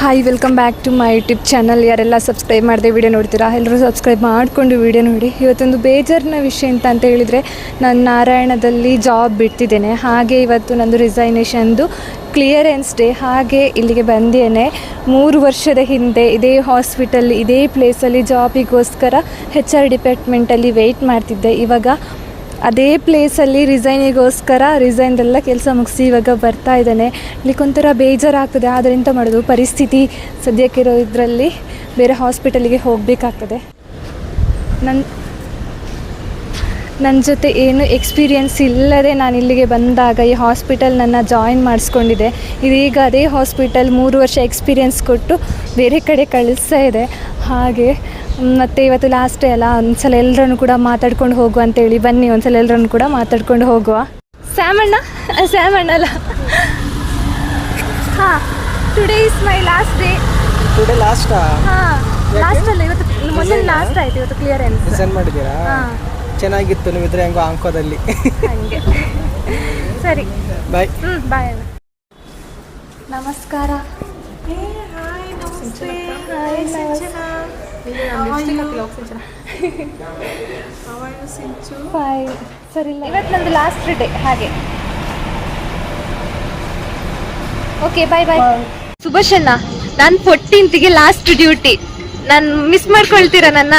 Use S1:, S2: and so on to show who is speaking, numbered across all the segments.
S1: Hi welcome back to my YouTube channel. ಯಾರೆಲ್ಲ subscribe ಮಾಡದೆ video ನೋಡ್ತೀರಾ ಎಲ್ಲರೂ ಸಬ್ಸ್ಕ್ರೈಬ್ ಮಾಡಿಕೊಂಡು ವಿಡಿಯೋ ನೋಡಿ. ಇವತ್ತೊಂದು ಬೇಜಾರಿನ ವಿಷಯ ಅಂತ ಹೇಳಿದರೆ, ನಾನು ನಾರಾಯಣದಲ್ಲಿ ಜಾಬ್ ಬಿಡ್ತಿದ್ದೇನೆ. ಹಾಗೆ ಇವತ್ತು ನಂದು ರಿಸೈನೇಷನ್ದು ಕ್ಲಿಯರೆನ್ಸ್ ಡೇ. ಹಾಗೆ ಇಲ್ಲಿಗೆ ಬಂದೇನೆ. 3 ವರ್ಷದ ಹಿಂದೆ ಇದೇ ಹಾಸ್ಪಿಟಲ್ ಇದೇ ಪ್ಲೇಸಲ್ಲಿ ಜಾಬಿಗೋಸ್ಕರ HR ಡಿಪಾರ್ಟ್ಮೆಂಟಲ್ಲಿ ವೆಯ್ಟ್ ಮಾಡ್ತಿದ್ದೆ. ಇವಾಗ ಅದೇ ಪ್ಲೇಸಲ್ಲಿ ರಿಸೈನ್ದೆಲ್ಲ ಕೆಲಸ ಮುಗಿಸಿ ಇವಾಗ ಬರ್ತಾ ಇದ್ದಾನೆ. ಇಲ್ಲಿಗೊಂಥರ ಬೇಜಾರಾಗ್ತದೆ. ಆದರೆ ಎಂತ ಮಾಡೋದು, ಪರಿಸ್ಥಿತಿ ಸದ್ಯಕ್ಕಿರೋ ಇದರಲ್ಲಿ ಬೇರೆ ಹಾಸ್ಪಿಟಲಿಗೆ ಹೋಗಬೇಕಾಗ್ತದೆ. ನನ್ನ ಜೊತೆ ಏನು ಎಕ್ಸ್ಪೀರಿಯೆನ್ಸ್ ಇಲ್ಲದೆ ನಾನು ಇಲ್ಲಿಗೆ ಬಂದಾಗ ಈ ಹಾಸ್ಪಿಟಲ್ ನನ್ನ ಜಾಯಿನ್ ಮಾಡಿಸ್ಕೊಂಡಿದ್ದೆ. ಇದೀಗ ಅದೇ ಹಾಸ್ಪಿಟಲ್ 3 ವರ್ಷ ಎಕ್ಸ್ಪೀರಿಯೆನ್ಸ್ ಕೊಟ್ಟು ಬೇರೆ ಕಡೆ ಕಳಿಸ್ತಾ ಇದೆ. ಹಾಗೆ ಮತ್ತು ಇವತ್ತು ಲಾಸ್ಟ್ ಡೇ ಅಲ್ಲ, ಒಂದ್ಸಲ ಎಲ್ಲರನ್ನು ಕೂಡ ಮಾತಾಡ್ಕೊಂಡು ಹೋಗುವ ಅಂತೇಳಿ ಬನ್ನಿ. ಒಂದ್ಸಲ ಎಲ್ಲರನ್ನು ಕೂಡ ಮಾತಾಡ್ಕೊಂಡು ಹೋಗುವ. ಸ್ಯಾಮಣ್ಣ ಅಲ್ಲ, ಹಾಂ, today is my last day.
S2: Today last?
S1: ಹಾಂ, ಲಾಸ್ಟ್ ಅಲ್ಲ, ಇವತ್ತು ಮೊದಲು ಲಾಸ್ಟ್ ಆಯಿತು. ಇವತ್ತು ಕ್ಲಿಯರೆನ್ಸ್
S2: ರಿಸೈನ್ ಮಾಡಿದ್ದೀರಾ? ಹಾಂ, ಚೆನ್ನಾಗಿತ್ತು. ನೀವಿದ್ರೆ ಹೆಂಗೋ ಅಂಕೋದಲ್ಲಿ.
S1: ಹಾಗೆ ಸರಿ,
S2: ಬಾಯ್.
S1: ಬಾಯ್ ಅಣ್ಣ. ನಮಸ್ಕಾರ. ಸರಿ, ಇವತ್ತು ನಂದು ಲಾಸ್ಟ್ ಡೇ. ಹಾಗೆ ಓಕೆ, ಬಾಯ್ ಬಾಯ್. ಸುಭಾಷಣ್ಣ, ನಾನು 14th ಲಾಸ್ಟ್ ಡ್ಯೂಟಿ. ನಾನು ಮಿಸ್ ಮಾಡ್ಕೊಳ್ತೀರಾ ನನ್ನ?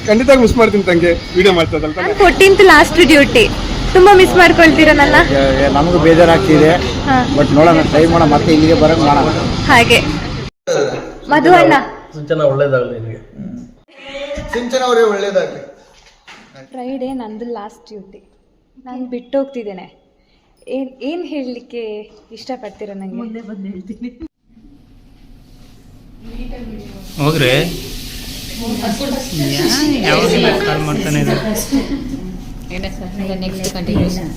S3: ಖಂಡಿತ ಮಿಸ್ ಮಾಡ್ತೀನಿ ತಂಗೆ. ವಿಡಿಯೋ ಮಾಡ್ತದಲ್ಲ,
S1: 14th ಲಾಸ್ಟ್ ಡ್ಯೂಟಿ. ತುಂಬಾ ಮಿಸ್ ಮಾಡ್ಕೊಳ್ತೀರಾ ನನ್ನ?
S2: ನಮಗೂ ಬೇಜಾರಾಗ್ತಿದೆ, ಬಟ್ ನೋಡೋಣ, ಟ್ರೈ ಮಾಡೋಣ, ಮತ್ತೆ ಇಲ್ಲಿಗೆ ಬರೋಣ ಮಾಡೋಣ.
S1: ಹಾಗೆ ಮಧು ಅಣ್ಣ,
S4: ಸಿಂಚನ ಒಳ್ಳೇದಾಗಲಿ ನಿಮಗೆ.
S3: ಸಿಂಚನ ಅವರೇ ಒಳ್ಳೇದಾಗಲಿ.
S1: ಫ್ರೈಡೇ ನಂದು ಲಾಸ್ಟ್ ಡ್ಯೂಟಿ. ನಾನು ಬಿಟ್ಟು ಹೋಗ್ತಿದ್ದೇನೆ. ಏನು ಹೇಳಲಿಕ್ಕೆ ಇಷ್ಟಪಡ್ತೀರಾ ನನಗೆ? ಮುಂದೆ ಬಂದು ಹೇಳ್ತೀನಿ.
S4: ಹೋಗ್ರಿ, ಯಾವಾಗೆಲ್ಲ ಕಾಲ್ ಮಾಡ್ತಾನೆ ಇದೆ.
S5: Next continuation.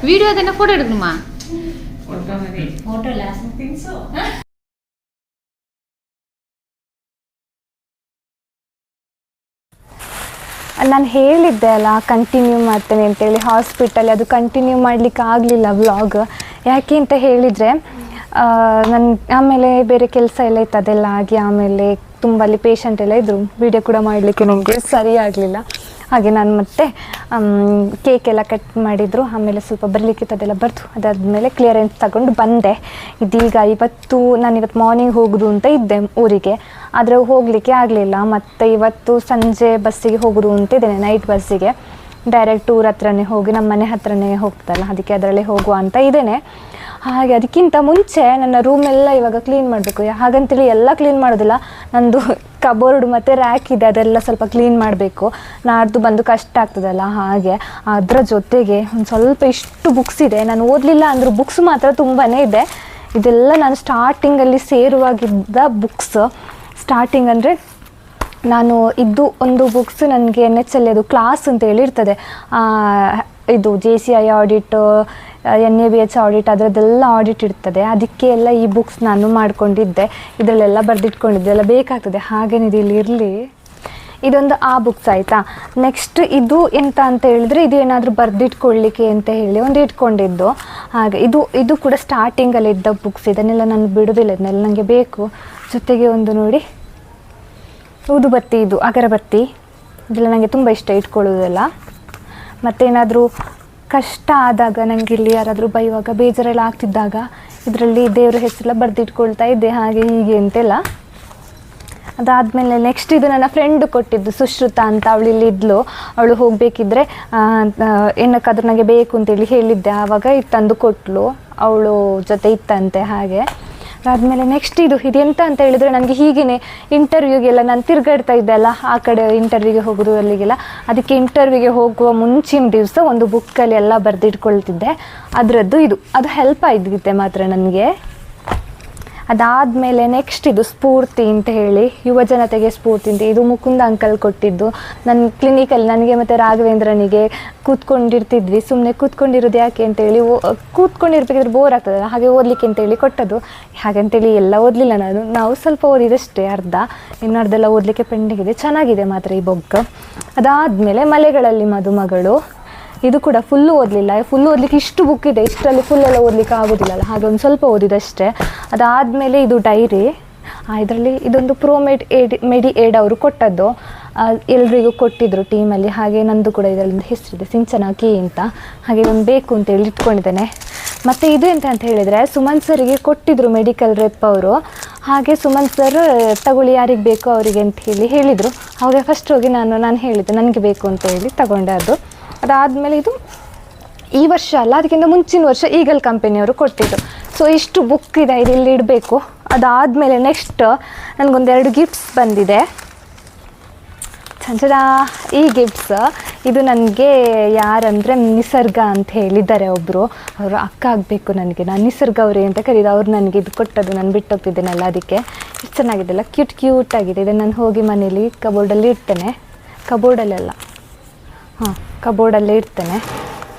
S5: வீடியோ தானே, ஃபோட்டோ எடுக்கணுமா? Photo last things.
S1: ನಾನು ಹೇಳಿದ್ದೆ ಅಲ್ಲ ಕಂಟಿನ್ಯೂ ಮಾಡ್ತೇನೆ ಅಂತೇಳಿ ಹಾಸ್ಪಿಟಲ್. ಅದು ಕಂಟಿನ್ಯೂ ಮಾಡಲಿಕ್ಕೆ ಆಗಲಿಲ್ಲ ವ್ಲಾಗ್. ಯಾಕೆ ಅಂತ ಹೇಳಿದರೆ, ನನ್ನ ಆಮೇಲೆ ಬೇರೆ ಕೆಲಸ ಎಲ್ಲ ಇತ್ತು, ಅದೆಲ್ಲ ಆಗಿ ಆಮೇಲೆ ತುಂಬ ಅಲ್ಲಿ ಪೇಷಂಟ್ ಎಲ್ಲ ಇದ್ದರು. ವೀಡಿಯೋ ಕೂಡ ಮಾಡಲಿಕ್ಕೆ ನನಗೆ ಸರಿ ಆಗಲಿಲ್ಲ. ಹಾಗೆ ನಾನು ಮತ್ತೆ ಕೇಕ್ ಎಲ್ಲ ಕಟ್ ಮಾಡಿದರು. ಆಮೇಲೆ ಸ್ವಲ್ಪ ಬರಲಿಕ್ಕಿತ್ತು, ಅದೆಲ್ಲ ಬರ್ತು. ಅದಾದಮೇಲೆ ಕ್ಲಿಯರೆನ್ಸ್ ತಗೊಂಡು ಬಂದೆ. ಇದೀಗ ನಾನು ಇವತ್ತು ಮಾರ್ನಿಂಗ್ ಹೋಗೋದು ಅಂತ ಇದ್ದೆ ಊರಿಗೆ, ಆದರೆ ಹೋಗಲಿಕ್ಕೆ ಆಗಲಿಲ್ಲ. ಮತ್ತು ಇವತ್ತು ಸಂಜೆ ಬಸ್ಸಿಗೆ ಹೋಗೋದು ಅಂತ ಇದ್ದೇನೆ, ನೈಟ್ ಬಸ್ಸಿಗೆ. ಡೈರೆಕ್ಟ್ ಊರ ಹತ್ರನೇ ಹೋಗಿ, ನಮ್ಮ ಮನೆ ಹತ್ರನೇ ಹೋಗ್ತಲ್ಲ, ಅದಕ್ಕೆ ಅದರಲ್ಲೇ ಹೋಗುವ ಅಂತ ಇದ್ದೇನೆ. ಹಾಗೆ ಅದಕ್ಕಿಂತ ಮುಂಚೆ ನನ್ನ ರೂಮೆಲ್ಲ ಇವಾಗ ಕ್ಲೀನ್ ಮಾಡಬೇಕು. ಹಾಗಂತೇಳಿ ಎಲ್ಲ ಕ್ಲೀನ್ ಮಾಡೋದಿಲ್ಲ, ನಂದು ಕಬೋರ್ಡ್ ಮತ್ತು ರ್ಯಾಕ್ ಇದೆ, ಅದೆಲ್ಲ ಸ್ವಲ್ಪ ಕ್ಲೀನ್ ಮಾಡಬೇಕು. ನಾಡ್ದು ಬಂದು ಕಷ್ಟ ಆಗ್ತದಲ್ಲ, ಹಾಗೆ ಅದರ ಜೊತೆಗೆ ಒಂದು ಸ್ವಲ್ಪ ಇಷ್ಟು ಬುಕ್ಸ್ ಇದೆ. ನಾನು ಓದಲಿಲ್ಲ ಅಂದರೂ ಬುಕ್ಸ್ ಮಾತ್ರ ತುಂಬಾ ಇದೆ. ಇದೆಲ್ಲ ನಾನು ಸ್ಟಾರ್ಟಿಂಗಲ್ಲಿ ಸೇರುವಾಗಿದ್ದ ಬುಕ್ಸ್. ಸ್ಟಾರ್ಟಿಂಗ್ ಅಂದರೆ ನಾನು ಇದು ಒಂದು ಬುಕ್ಸ್ ನನಗೆ NHL ಅದು ಕ್ಲಾಸ್ ಅಂತ ಹೇಳಿರ್ತದೆ, ಇದು JCI ಆಡಿಟ್, NABH ಆಡಿಟ್, ಅದರದ್ದೆಲ್ಲ ಆಡಿಟ್ ಇರ್ತದೆ. ಅದಕ್ಕೆ ಎಲ್ಲ ಈ ಬುಕ್ಸ್ ನಾನು ಮಾಡ್ಕೊಂಡಿದ್ದೆ. ಇದರಲ್ಲೆಲ್ಲ ಬರೆದಿಟ್ಕೊಂಡಿದ್ದೆ, ಎಲ್ಲ ಬೇಕಾಗ್ತದೆ. ಹಾಗೇನಿದೆ, ಇಲ್ಲಿ ಇರಲಿ. ಇದೊಂದು ಆ ಬುಕ್ಸ್ ಆಯಿತಾ. ನೆಕ್ಸ್ಟ್ ಇದು ಎಂತ ಅಂತ ಹೇಳಿದರೆ, ಇದು ಏನಾದರೂ ಬರೆದಿಟ್ಕೊಳ್ಳಿಕ್ಕೆ ಅಂತ ಹೇಳಿ ಒಂದು ಇಟ್ಕೊಂಡಿದ್ದು. ಹಾಗೆ ಇದು ಕೂಡ ಸ್ಟಾರ್ಟಿಂಗಲ್ಲಿ ಇದ್ದ ಬುಕ್ಸ್. ಇದನ್ನೆಲ್ಲ ನಾನು ಬಿಡೋದಿಲ್ಲ, ಇದನ್ನೆಲ್ಲ ನನಗೆ ಬೇಕು. ಜೊತೆಗೆ ಒಂದು ನೋಡಿ, ಊದುಬತ್ತಿ, ಇದು ಅಗರಬತ್ತಿ, ಇದೆಲ್ಲ ನನಗೆ ತುಂಬ ಇಷ್ಟ ಇಟ್ಕೊಳ್ಳೋದೆಲ್ಲ. ಮತ್ತೇನಾದರೂ ಕಷ್ಟ ಆದಾಗ, ನನಗೆ ಇಲ್ಲಿ ಯಾರಾದರೂ ಬೈಯುವಾಗ, ಬೇಜಾರೆಲ್ಲ ಆಗ್ತಿದ್ದಾಗ ಇದರಲ್ಲಿ ದೇವರ ಹೆಸರೆಲ್ಲ ಬರೆದಿಟ್ಕೊಳ್ತಾ ಇದ್ದೆ, ಹಾಗೆ ಹೀಗೆ ಅಂತೆಲ್ಲ. ಅದಾದಮೇಲೆ ನೆಕ್ಸ್ಟ್ ಇದು ನನ್ನ ಫ್ರೆಂಡು ಕೊಟ್ಟಿದ್ದು, ಸುಶ್ರುತಾ ಅಂತ, ಅವಳು ಇಲ್ಲಿ ಇದ್ಲು. ಅವಳು ಹೋಗಬೇಕಿದ್ರೆ ಏನಕ್ಕಾದ್ರೂ ನನಗೆ ಬೇಕು ಅಂತೇಳಿ ಹೇಳಿದ್ದೆ, ಆವಾಗ ಇದು ತಂದು ಕೊಟ್ಟಳು. ಅವಳು ಜೊತೆ ಇತ್ತಂತೆ. ಹಾಗೆ ಅದಾದಮೇಲೆ ನೆಕ್ಸ್ಟ್ ಇದೆಂತ ಅಂತ ಹೇಳಿದರೆ, ನನಗೆ ಹೀಗೇ ಇಂಟರ್ವ್ಯೂಗೆಲ್ಲ ನಾನು ತಿರುಗಾಡ್ತಾ ಇದ್ದೆ ಅಲ್ಲ, ಆ ಕಡೆ ಇಂಟರ್ವ್ಯೂಗೆ ಹೋಗೋದು ಅಲ್ಲಿಗೆಲ್ಲ. ಅದಕ್ಕೆ ಇಂಟರ್ವ್ಯೂಗೆ ಹೋಗುವ ಮುಂಚಿನ ದಿವಸ ಒಂದು ಬುಕ್ಕಲ್ಲಿ ಎಲ್ಲ ಬರೆದಿಟ್ಕೊಳ್ತಿದ್ದೆ. ಅದರದ್ದು ಅದು ಹೆಲ್ಪ್ ಆಗಿದ್ದೆ ಮಾತ್ರ ನನಗೆ. ಅದಾದಮೇಲೆ ನೆಕ್ಸ್ಟ್ ಇದು ಸ್ಫೂರ್ತಿ ಅಂತ ಹೇಳಿ, ಯುವ ಜನತೆಗೆ ಸ್ಫೂರ್ತಿ ಅಂತ, ಇದು ಮುಕುಂದ ಅಂಕಲ್ ಕೊಟ್ಟಿದ್ದು. ನನ್ನ ಕ್ಲಿನಿಕಲ್ಲಿ ನನಗೆ ಮತ್ತು ರಾಘವೇಂದ್ರನಿಗೆ ಕೂತ್ಕೊಂಡಿರ್ತಿದ್ವಿ, ಸುಮ್ಮನೆ ಕೂತ್ಕೊಂಡಿರೋದು ಯಾಕೆ ಅಂತೇಳಿ, ಕೂತ್ಕೊಂಡಿರ್ಬೇಕಿದ್ರೆ ಬೋರ್ ಆಗ್ತದಲ್ಲ, ಹಾಗೆ ಓದಲಿಕ್ಕೆ ಅಂತೇಳಿ ಕೊಟ್ಟದ್ದು. ಹಾಗಂತೇಳಿ ಎಲ್ಲ ಓದಲಿಲ್ಲ ನಾವು ಸ್ವಲ್ಪ ಓದಿದಷ್ಟೇ, ಅರ್ಧ, ಇನ್ನು ಅರ್ಧೆಲ್ಲ ಓದಲಿಕ್ಕೆ ಪೆಂಡಿಂಗ್ ಇದೆ. ಚೆನ್ನಾಗಿದೆ ಮಾತ್ರ ಈ ಬುಕ್. ಅದಾದಮೇಲೆ ಮಲೆಗಳಲ್ಲಿ ಮದುಮಗಳು, ಇದು ಕೂಡ ಫುಲ್ಲು ಓದಲಿಲ್ಲ. ಫುಲ್ಲು ಓದಲಿಕ್ಕೆ ಇಷ್ಟು ಬುಕ್ ಇದೆ, ಇಷ್ಟರಲ್ಲಿ ಫುಲ್ಲೆಲ್ಲ ಓದಲಿಕ್ಕೆ ಆಗೋದಿಲ್ಲಲ್ಲ, ಹಾಗೆ ಒಂದು ಸ್ವಲ್ಪ ಓದಿದಷ್ಟೇ. ಅದಾದಮೇಲೆ ಇದು ಡೈರಿ, ಇದರಲ್ಲಿ ಇದೊಂದು ಮೆಡಿ ಏಡ್ ಅವರು ಕೊಟ್ಟದ್ದು, ಎಲ್ರಿಗೂ ಕೊಟ್ಟಿದ್ದರು ಟೀಮಲ್ಲಿ. ಹಾಗೆ ನಂದು ಕೂಡ ಇದರಲ್ಲಿ ಹೆಸರಿದೆ, ಸಿಂಚನ ಕಿ ಅಂತ. ಹಾಗೆ ಒಂದು ಬೇಕು ಅಂತೇಳಿ ಇಟ್ಕೊಂಡಿದ್ದೇನೆ. ಮತ್ತು ಇದು ಎಂತ ಅಂತ ಹೇಳಿದರೆ, ಸುಮನ್ ಸರಿಗೆ ಕೊಟ್ಟಿದ್ದರು ಮೆಡಿಕಲ್ ರೆಪ್ ಅವರು. ಹಾಗೆ ಸುಮನ್ ಸರ್ ತಗೊಳ್ಳಿ ಯಾರಿಗೆ ಬೇಕು ಅವರಿಗೆ ಅಂತ ಹೇಳಿದರು. ಹಾಗೆ ಫಸ್ಟ್ ಹೋಗಿ ನಾನು ಹೇಳಿದ್ದೆ ನನಗೆ ಬೇಕು ಅಂತ ಹೇಳಿ ತಗೊಂಡೆ ಅದು. ಅದಾದಮೇಲೆ ಇದು ಈ ವರ್ಷ ಅಲ್ಲ, ಅದಕ್ಕಿಂತ ಮುಂಚಿನ ವರ್ಷ ಈಗಲ್ ಕಂಪನಿಯವರು ಕೊಟ್ಟಿದ್ದು. ಸೊ ಇಷ್ಟು ಬುಕ್ ಇದೆ, ಇಲ್ಲಿ ಇಡಬೇಕು. ಅದಾದಮೇಲೆ ನೆಕ್ಸ್ಟ್ ನನಗೊಂದೆರಡು ಗಿಫ್ಟ್ಸ್ ಬಂದಿದೆ. ಚಂಚಡ ಈ ಗಿಫ್ಟ್ಸ್, ಇದು ನನಗೆ ಯಾರಂದರೆ ನಿಸರ್ಗ ಅಂತ ಹೇಳಿದ್ದಾರೆ ಒಬ್ಬರು, ಅವರು ಅಕ್ಕ ಆಗಬೇಕು ನನಗೆ, ನಾನು ನಿಸರ್ಗ ಅವರೇ ಅಂತ ಕರೀದು, ಅವ್ರು ನನಗೆ ಇದು ಕೊಟ್ಟದ್ದು, ನಾನು ಬಿಟ್ಟೋಗ್ತಿದ್ದೇನಲ್ಲ ಅದಕ್ಕೆ. ಇಷ್ಟು ಚೆನ್ನಾಗಿದೆಲ್ಲ, ಕ್ಯೂಟ್ ಆಗಿದೆ. ಇದನ್ನು ನಾನು ಹೋಗಿ ಮನೇಲಿ ಕಬೋರ್ಡಲ್ಲಿ ಇಡ್ತೇನೆ, ಕಬೋರ್ಡಲ್ಲೆಲ್ಲ ಕಬೋರ್ಡಲ್ಲೇ ಇಡ್ತೇನೆ.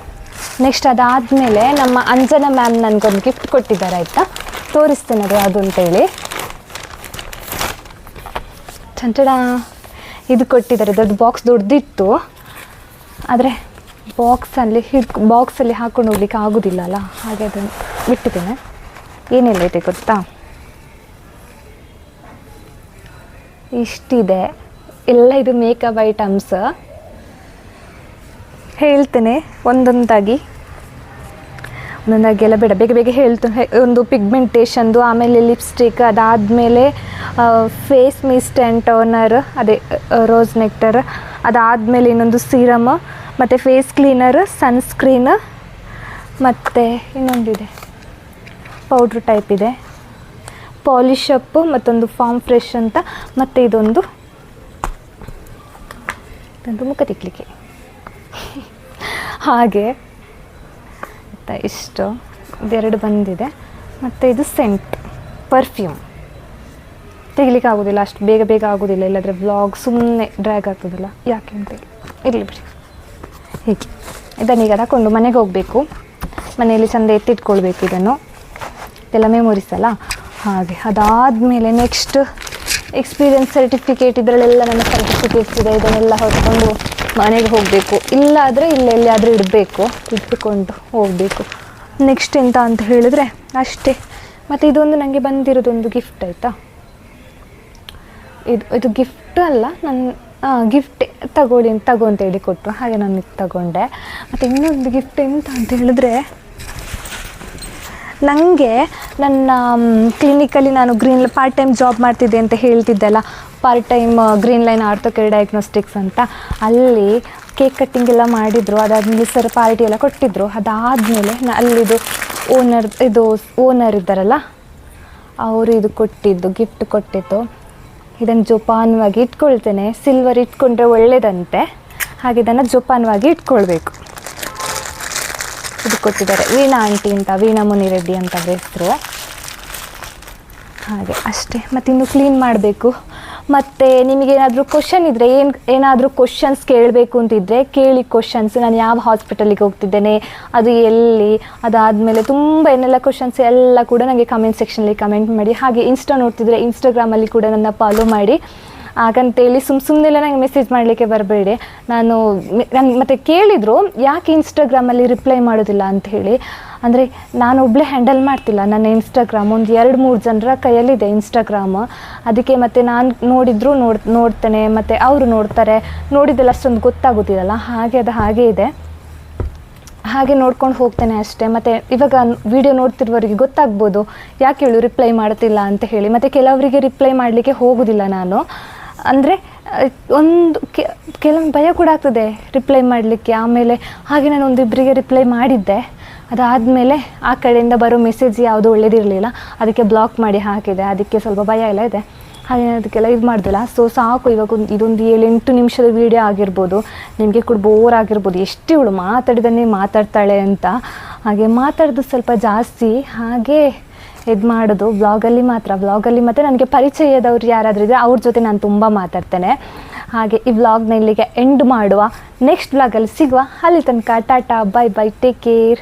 S1: ನೆಕ್ಸ್ಟ್ ಅದಾದಮೇಲೆ ನಮ್ಮ ಅಂಜನಾ ಮ್ಯಾಮ್ ನನಗೊಂದು ಗಿಫ್ಟ್ ಕೊಟ್ಟಿದ್ದಾರೆ, ಆಯಿತಾ, ತೋರಿಸ್ತೇನೆ ಅದು ಯಾವುದು ಅಂತೇಳಿ. ಚಂಚಡ ಇದು ಕೊಟ್ಟಿದ್ದಾರೆ, ದೊಡ್ಡ ಬಾಕ್ಸ್ ದೊಡ್ಡದಿತ್ತು, ಆದರೆ ಬಾಕ್ಸಲ್ಲಿ ಹಾಕೊಂಡು ಹೋಗ್ಲಿಕ್ಕೆ ಆಗೋದಿಲ್ಲ ಅಲ್ಲ, ಹಾಗೆ ಅದನ್ನು ಬಿಟ್ಟಿದ್ದೇನೆ. ಏನೆಲ್ಲ ಇದೆ ಗೊತ್ತಾ, ಇಷ್ಟಿದೆ ಎಲ್ಲ, ಇದು ಮೇಕಪ್ ಐಟಮ್ಸ್. ಹೇಳ್ತೇನೆ ಒಂದೊಂದಾಗಿ ಎಲ್ಲ ಬೇಡ, ಬೇಗ ಹೇಳ್ತೇನೆ. ಒಂದು ಪಿಗ್ಮೆಂಟೇಷನ್ದು, ಆಮೇಲೆ ಲಿಪ್ಸ್ಟಿಕ್, ಅದಾದಮೇಲೆ ಫೇಸ್ ಮಿಸ್ಟ್ ಆ್ಯಂಡ್ ಟೋನರ್, ಅದೇ ರೋಸ್ ನೆಕ್ಟರ್, ಅದಾದಮೇಲೆ ಇನ್ನೊಂದು ಸೀರಮ್, ಮತ್ತು ಫೇಸ್ ಕ್ಲೀನರ್, ಸನ್ಸ್ಕ್ರೀನ್, ಮತ್ತು ಇನ್ನೊಂದಿದೆ ಪೌಡ್ರ್ ಟೈಪ್ ಇದೆ, ಪಾಲಿಶಪ್, ಮತ್ತೊಂದು ಫಾರ್ಮ್ ಫ್ರೆಶ್ ಅಂತ, ಮತ್ತು ಇದೊಂದು ಮುಖ ತಿಕ್ಕಲಿಕ್ಕೆ ಹಾಗೆ ಆಯಿತಾ. ಇಷ್ಟು ಇದೆರಡು ಬಂದಿದೆ. ಮತ್ತು ಇದು ಸೆಂಟ್ ಪರ್ಫ್ಯೂಮ್, ತೆಗಿಲಿಕ್ಕೆ ಆಗೋದಿಲ್ಲ, ಅಷ್ಟು ಬೇಗ ಆಗೋದಿಲ್ಲ, ಇಲ್ಲಾಂದರೆ ವ್ಲಾಗ್ ಸುಮ್ಮನೆ ಡ್ರ್ಯಾಗ್ ಆಗ್ತದಲ್ಲ, ಯಾಕೆ ಅಂತೇಳಿ ಇರಲಿ ಬಿಡಿ. ಹೀಗೆ ಇದನ್ನೀಗ ತಗೊಂಡು ಮನೆಗೆ ಹೋಗಬೇಕು, ಮನೆಯಲ್ಲಿ ಚೆಂದ ಎತ್ತಿಟ್ಕೊಳ್ಬೇಕು ಇದನ್ನು, ಇದೆಲ್ಲ ಮೆಮೊರೀಸ್ ಅಲ್ಲ ಹಾಗೆ. ಅದಾದಮೇಲೆ ನೆಕ್ಸ್ಟ್ ಎಕ್ಸ್ಪೀರಿಯನ್ಸ್ ಸರ್ಟಿಫಿಕೇಟ್, ಇದರಲ್ಲೆಲ್ಲ ನನ್ನ ಸರ್ಟಿಫಿಕೇಟ್ಸ್ ಇದೆ, ಇದನ್ನೆಲ್ಲ ಹೊತ್ಕೊಂಡು ಮನೆಗೆ ಹೋಗಬೇಕು, ಇಲ್ಲಾದರೆ ಇಲ್ಲೆಲ್ಲಿಯಾದರೂ ಇಟ್ಕೊಂಡು ಹೋಗಬೇಕು. ನೆಕ್ಸ್ಟ್ ಎಂತ ಅಂತ ಹೇಳಿದ್ರೆ ಅಷ್ಟೇ. ಮತ್ತು ಇದೊಂದು ನನಗೆ ಬಂದಿರೋದೊಂದು ಗಿಫ್ಟ್, ಆಯಿತಾ, ಇದು ಗಿಫ್ಟ್ ಅಲ್ಲ, ಗಿಫ್ಟ್ ತಗೋ ಅಂತೇಳಿ ಕೊಟ್ಟರು, ಹಾಗೆ ನಾನು ಇದು ತಗೊಂಡೆ. ಮತ್ತು ಇನ್ನೊಂದು ಗಿಫ್ಟ್ ಎಂತ ಅಂತ ಹೇಳಿದ್ರೆ, ನನಗೆ ನನ್ನ ಕ್ಲಿನಿಕಲ್ಲಿ ನಾನು ಪಾರ್ಟ್ ಟೈಮ್ ಜಾಬ್ ಮಾಡ್ತಿದ್ದೆ ಅಂತ ಹೇಳ್ತಿದ್ದೆಲ್ಲ, part time green line orthocare diagnostics ಅಂತ, ಅಲ್ಲಿ ಕೇಕ್ ಕಟ್ಟಿಂಗ್ ಎಲ್ಲ ಮಾಡಿದರು. ಅದಾದಮೇಲೆ ಸರ್ ಪಾರ್ಟಿ ಎಲ್ಲ ಕೊಟ್ಟಿದ್ದರು. ಅದಾದಮೇಲೆ ಅಲ್ಲಿದು ಓನರ್ ಇದ್ದಾರಲ್ಲ ಅವರು ಇದು ಕೊಟ್ಟಿದ್ದು, ಗಿಫ್ಟ್ ಕೊಟ್ಟಿದ್ದು. ಇದನ್ನು ಜೋಪಾನವಾಗಿ ಇಟ್ಕೊಳ್ತೇನೆ, ಸಿಲ್ವರ್ ಇಟ್ಕೊಂಡ್ರೆ ಒಳ್ಳೆಯದಂತೆ, ಹಾಗೆ ಇದನ್ನು ಜೋಪಾನವಾಗಿ ಇಟ್ಕೊಳ್ಬೇಕು. ಇದು ಕೊಟ್ಟಿದ್ದಾರೆ ವೀಣಾ ಆಂಟಿ ಅಂತ, ವೀಣಾ ಮುನಿರೆಡ್ಡಿ ಅಂತ ಹೆಸರು. ಹಾಗೆ ಅಷ್ಟೇ. ಮತ್ತು ಇನ್ನು ಕ್ಲೀನ್ ಮಾಡಬೇಕು. ಮತ್ತು ನಿಮಗೇನಾದರೂ ಕ್ವಶನ್ ಇದ್ದರೆ, ಏನಾದರೂ ಕ್ವಶನ್ಸ್ ಕೇಳಬೇಕು ಅಂತಿದ್ದರೆ ಕೇಳಿ. ಕ್ವಶನ್ಸ್, ನಾನು ಯಾವ ಹಾಸ್ಪಿಟಲಿಗೆ ಹೋಗ್ತಿದ್ದೇನೆ, ಅದು ಎಲ್ಲಿ, ಅದಾದಮೇಲೆ ತುಂಬ ಏನೆಲ್ಲ ಕ್ವಶನ್ಸ್ ಎಲ್ಲ ಕೂಡ ನನಗೆ ಕಮೆಂಟ್ ಸೆಕ್ಷನಲ್ಲಿ ಕಮೆಂಟ್ ಮಾಡಿ. ಹಾಗೆ ಇನ್ಸ್ಟಾ ನೋಡ್ತಿದ್ರೆ ಇನ್ಸ್ಟಾಗ್ರಾಮಲ್ಲಿ ಕೂಡ ನನ್ನ ಫಾಲೋ ಮಾಡಿ. ಹಾಗಂತೇಳಿ ಸುಮ್ಮನೆಲ್ಲ ನನಗೆ ಮೆಸೇಜ್ ಮಾಡಲಿಕ್ಕೆ ಬರಬೇಡಿ. ನಾನು ಮತ್ತು ಕೇಳಿದರು ಯಾಕೆ ಇನ್ಸ್ಟಾಗ್ರಾಮಲ್ಲಿ ರಿಪ್ಲೈ ಮಾಡೋದಿಲ್ಲ ಅಂಥೇಳಿ. ಅಂದರೆ ನಾನು ಒಬ್ಬಳೇ ಹ್ಯಾಂಡಲ್ ಮಾಡ್ತಿಲ್ಲ ನನ್ನ ಇನ್ಸ್ಟಾಗ್ರಾಮ್, ಒಂದು 2-3 ಜನರ ಕೈಯಲ್ಲಿದೆ ಇನ್ಸ್ಟಾಗ್ರಾಮ್. ಅದಕ್ಕೆ ಮತ್ತು ನಾನು ನೋಡಿದ್ರು ನೋಡ್ತೇನೆ, ಮತ್ತು ಅವರು ನೋಡ್ತಾರೆ, ನೋಡಿದ್ದೆಲ್ಲ ಅಷ್ಟೊಂದು ಗೊತ್ತಾಗೋದಿಲ್ಲ, ಹಾಗೆ ಅದು ಹಾಗೇ ಇದೆ, ಹಾಗೆ ನೋಡ್ಕೊಂಡು ಹೋಗ್ತೇನೆ ಅಷ್ಟೇ. ಮತ್ತು ಇವಾಗ ವಿಡಿಯೋ ನೋಡ್ತಿರುವವರಿಗೆ ಗೊತ್ತಾಗ್ಬೋದು ಯಾಕೆ ಹೇಳು ರಿಪ್ಲೈ ಮಾಡ್ತಿಲ್ಲ ಅಂತ ಹೇಳಿ. ಮತ್ತು ಕೆಲವರಿಗೆ ರಿಪ್ಲೈ ಮಾಡಲಿಕ್ಕೆ ಹೋಗೋದಿಲ್ಲ ನಾನು, ಅಂದರೆ ಒಂದು ಕೆಲವೊಂದು ಭಯ ಕೂಡ ಆಗ್ತದೆ ರಿಪ್ಲೈ ಮಾಡಲಿಕ್ಕೆ. ಆಮೇಲೆ ಹಾಗೆ ನಾನು ಒಂದಿಬ್ಬರಿಗೆ ರಿಪ್ಲೈ ಮಾಡಿದ್ದೆ, ಅದಾದಮೇಲೆ ಆ ಕಡೆಯಿಂದ ಬರೋ ಮೆಸೇಜ್ ಯಾವುದು ಒಳ್ಳೇದಿರಲಿಲ್ಲ, ಅದಕ್ಕೆ ಬ್ಲಾಕ್ ಮಾಡಿ ಹಾಕಿದೆ. ಅದಕ್ಕೆ ಸ್ವಲ್ಪ ಭಯ ಎಲ್ಲ ಇದೆ, ಹಾಗೆ ಅದಕ್ಕೆಲ್ಲ ಇದು ಮಾಡ್ದಿಲ್ಲ. ಸೊ ಸಾಕು, ಇವಾಗ ಇದೊಂದು 7-8 ನಿಮಿಷದ ವೀಡಿಯೋ ಆಗಿರ್ಬೋದು, ನಿಮಗೆ ಕೂಡ ಬೋರ್ ಆಗಿರ್ಬೋದು, ಎಷ್ಟು ಇವಳು ಮಾತಾಡಿದನ್ನೇ ಮಾತಾಡ್ತಾಳೆ ಅಂತ. ಹಾಗೆ ಮಾತಾಡೋದು ಸ್ವಲ್ಪ ಜಾಸ್ತಿ. ಹಾಗೆ ಇದು ಮಾಡೋದು ವ್ಲಾಗಲ್ಲಿ ಮತ್ತು ನನಗೆ ಪರಿಚಯದವ್ರು ಯಾರಾದರೂ ಇದ್ದರೆ ಅವ್ರ ಜೊತೆ ನಾನು ತುಂಬ ಮಾತಾಡ್ತೇನೆ. ಹಾಗೆ ಈ ವ್ಲಾಗ್ನ ಇಲ್ಲಿಗೆ ಎಂಡ್ ಮಾಡುವ. ನೆಕ್ಸ್ಟ್ ವ್ಲಾಗಲ್ಲಿ ಸಿಗುವ. ಅಲ್ಲಿ ತನಕ Tata, bye bye, take care.